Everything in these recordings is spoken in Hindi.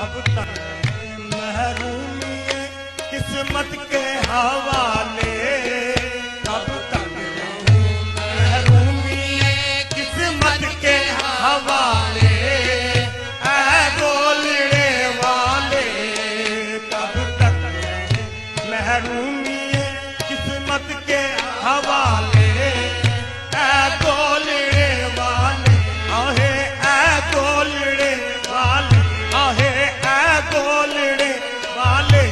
कब तक महरूमी किस्मत के हवाले, कब तक महरूमी किस्मत के हवाले, ऐ गोलड़े वाले कब तक महरूमी किस्मत के हवाले, ऐ गोलड़े वाले आहे, ऐ गोलड़े वाले आहे, ऐ गोलड़े वाले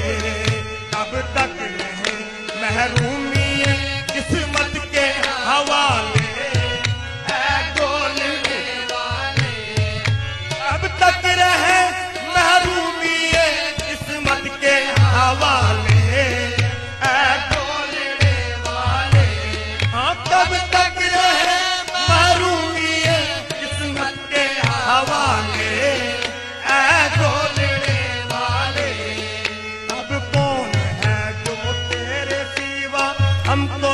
कब तक रहे महरूमी किस्मत के हवाले, ऐ गोलड़े वाले कब तक रहे महरूमी किस्मत के हवाले, ऐ गोलड़े वाले हाँ कब तक रहे महरूमी किस्मत के हवाले, ऐ गोलड़े वाले अब कौन है जो तेरे सिवा हमको